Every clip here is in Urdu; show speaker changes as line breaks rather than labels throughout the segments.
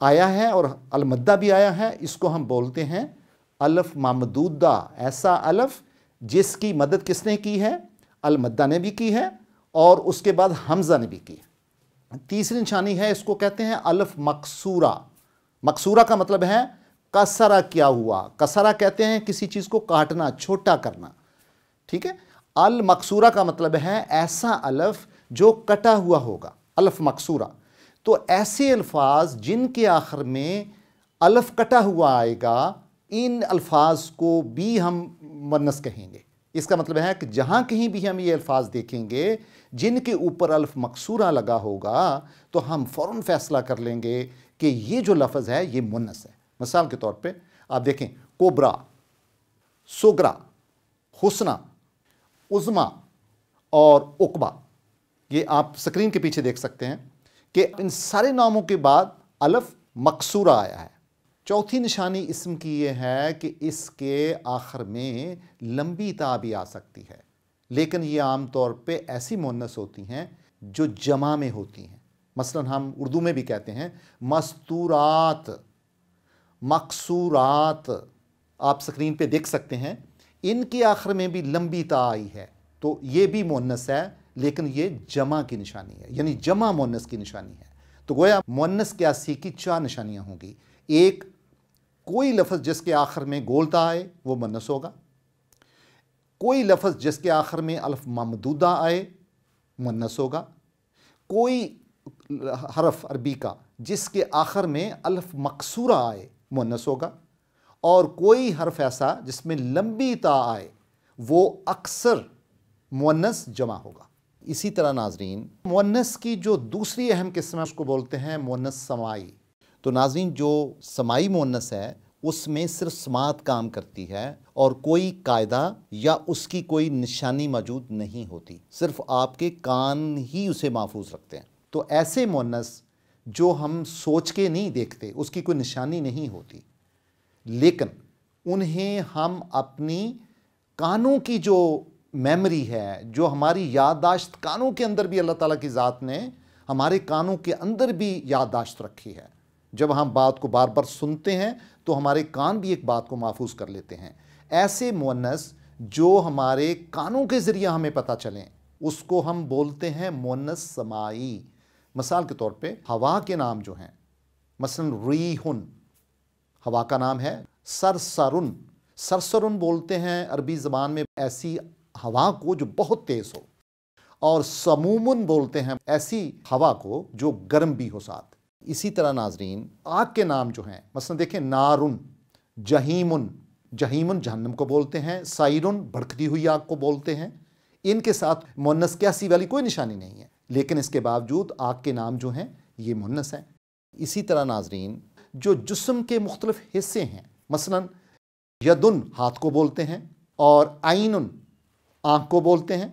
آیا ہے اور المدہ بھی آیا ہے، اس کو ہم بولتے ہیں الف ممدودہ، ایسا الف جس کی مدد کس نے کی ہے؟ المدہ نے بھی کی ہے اور اس کے بعد حمزہ نے بھی کی ہے۔ تیسری نشانی ہے، اس کو کہتے ہیں الف مکسورہ۔ مکسورہ کا مطلب ہے کسرہ کیا ہوا، کسرہ کہتے ہیں کسی چیز کو کاٹنا، چھوٹا کرنا، ٹھیک ہے۔ المکسورہ کا مطلب ہے ایسا الف جو کٹا ہوا ہوگا، الف مکسورہ۔ تو ایسے الفاظ جن کے آخر میں الف کٹا ہوا آئے گا، ان الفاظ کو بھی ہم مؤنث کہیں گے۔ اس کا مطلب ہے کہ جہاں کہیں بھی ہم یہ الفاظ دیکھیں گے جن کے اوپر الف مکسورہ لگا ہوگا تو ہم فوراً فیصلہ کر لیں گے کہ یہ جو لفظ ہے یہ مؤنث ہے۔ مثال کے طور پہ آپ دیکھیں، کوبرا، سغرا، حسنہ، عظما اور عقبہ، یہ آپ سکرین کے پیچھے دیکھ سکتے ہیں کہ ان سارے ناموں کے بعد الف مکسورہ آیا ہے۔ چوتھی نشانی اسم کی یہ ہے کہ اس کے آخر میں لمبی تا بھی آ سکتی ہے، لیکن یہ عام طور پہ ایسی مؤنث ہوتی ہیں جو جمع میں ہوتی ہیں۔ مثلا ہم اردو میں بھی کہتے ہیں مستورات، مقصورات، آپ سکرین پہ دیکھ سکتے ہیں ان کے آخر میں بھی لمبی تا آئی ہے، تو یہ بھی مؤنث ہے لیکن یہ جمع کی نشانی ہے، یعنی جمع مؤنث کی نشانی ہے۔ تو گویا مؤنث قیاسی کی 4 نشانیاں ہوں گی۔ ایک، کوئی لفظ جس کے آخر میں گول تا آئے وہ مؤنث ہوگا۔ کوئی لفظ جس کے آخر میں الف ممدودہ آئے مؤنث ہوگا۔ کوئی حرف عربی کا جس کے آخر میں الف مکسورہ آئے مؤنث ہوگا، اور کوئی حرف ایسا جس میں لمبی تا آئے وہ اکثر مؤنث جمع ہوگا۔ اسی طرح ناظرین، مؤنث کی جو دوسری اہم قسم ہے اس کو بولتے ہیں مؤنث سماعی۔ تو ناظرین، جو سماعی مؤنث ہے اس میں صرف سماعت کام کرتی ہے اور کوئی قاعدہ یا اس کی کوئی نشانی موجود نہیں ہوتی، صرف آپ کے کان ہی اسے محفوظ رکھتے ہیں۔ تو ایسے مؤنث جو ہم سوچ کے نہیں دیکھتے، اس کی کوئی نشانی نہیں ہوتی، لیکن انہیں ہم اپنی کانوں کی جو میموری ہے، جو ہماری یادداشت، کانوں کے اندر بھی اللہ تعالیٰ کی ذات نے ہمارے کانوں کے اندر بھی یادداشت رکھی ہے۔ جب ہم بات کو بار بار سنتے ہیں تو ہمارے کان بھی ایک بات کو محفوظ کر لیتے ہیں۔ ایسے مؤنث جو ہمارے کانوں کے ذریعہ ہمیں پتہ چلیں اس کو ہم بولتے ہیں مؤنث سماعی۔ مثال کے طور پہ ہوا کے نام جو ہیں، مثلا ریحن، ہوا کا نام ہے سرسرن۔ سرسرن بولتے ہیں عربی زبان میں ایسی ہوا کو جو بہت تیز ہو، اور سمومن بولتے ہیں ایسی ہوا کو جو گرم بھی ہو ساتھ۔ اسی طرح ناظرین، آگ کے نام جو ہیں، مثلا دیکھیں نارن، جہیمن، جہیمن جہنم کو بولتے ہیں، سائرن بھڑکتی ہوئی آگ کو بولتے ہیں۔ ان کے ساتھ مؤنث قیاسی والی کوئی نشانی نہیں ہے، لیکن اس کے باوجود آگ کے نام جو ہیں یہ مؤنث ہیں۔ اسی طرح ناظرین، جو جسم کے مختلف حصے ہیں، مثلا یدن ہاتھ کو بولتے ہیں، اور عینن آنکھ کو بولتے ہیں،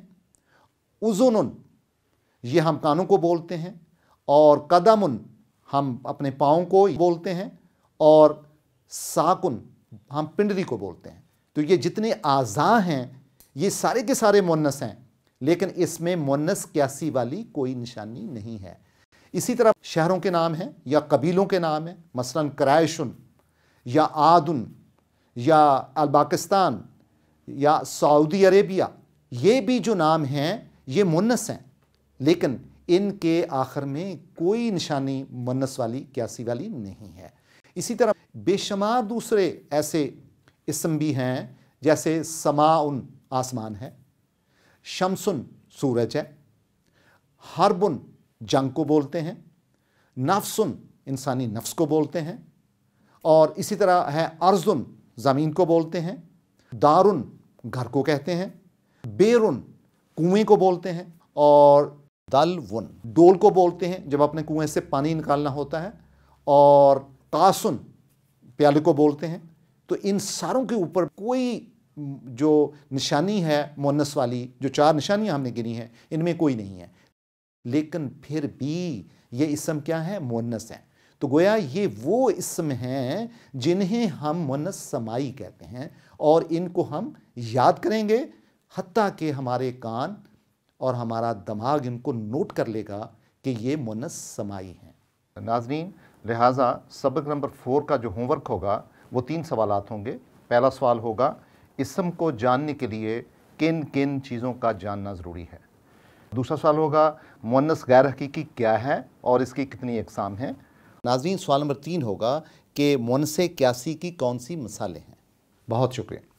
اذنن یہ ہم کانوں کو بولتے ہیں، اور قدمن ہم اپنے پاؤں کو بولتے ہیں، اور ساکن ہم پنڈلی کو بولتے ہیں۔ تو یہ جتنے اعضاء ہیں یہ سارے کے سارے مؤنث ہیں، لیکن اس میں مؤنث قیاسی والی کوئی نشانی نہیں ہے۔ اسی طرح شہروں کے نام ہیں یا قبیلوں کے نام ہیں، مثلا قریشن یا عادن یا الباکستان یا سعودی عربیہ، یہ بھی جو نام ہیں یہ مؤنث ہیں، لیکن ان کے آخر میں کوئی نشانی مؤنث والی قیاسی والی نہیں ہے۔ اسی طرح بے شمار دوسرے ایسے اسم بھی ہیں، جیسے سماعن آسمان ہے، شمسن سورج ہے، حربن جنگ کو بولتے ہیں، نفسن انسانی نفس کو بولتے ہیں، اور اسی طرح ہے ارضن زمین کو بولتے ہیں، دارن گھر کو کہتے ہیں، بیرن کنویں کو بولتے ہیں، اور دلون ڈول کو بولتے ہیں جب اپنے کنویں سے پانی نکالنا ہوتا ہے، اور قاسن پیالے کو بولتے ہیں۔ تو ان ساروں کے اوپر کوئی جو نشانی ہے مؤنث والی، جو 4 نشانیاں ہم نے گنی ہیں، ان میں کوئی نہیں ہے، لیکن پھر بھی یہ اسم کیا ہے؟ مؤنث ہیں۔ تو گویا یہ وہ اسم ہیں جنہیں ہم مؤنث سماعی کہتے ہیں، اور ان کو ہم یاد کریں گے حتیٰ کہ ہمارے کان اور ہمارا دماغ ان کو نوٹ کر لے گا کہ یہ مؤنث سماعی ہیں۔ ناظرین، لہٰذا سبق نمبر 4 کا جو ہوم ورک ہوگا وہ 3 سوالات ہوں گے۔ پہلا سوال ہوگا اسم کو جاننے کے لیے کن کن چیزوں کا جاننا ضروری ہے۔ دوسرا سوال ہوگا مؤنث غیر حقیقی کیا ہے اور اس کی کتنی اقسام ہیں۔ ناظرین، سوال نمبر 3 ہوگا کہ مؤنث قیاسی کی کون سی مثالیں ہیں۔ بہت شکریہ۔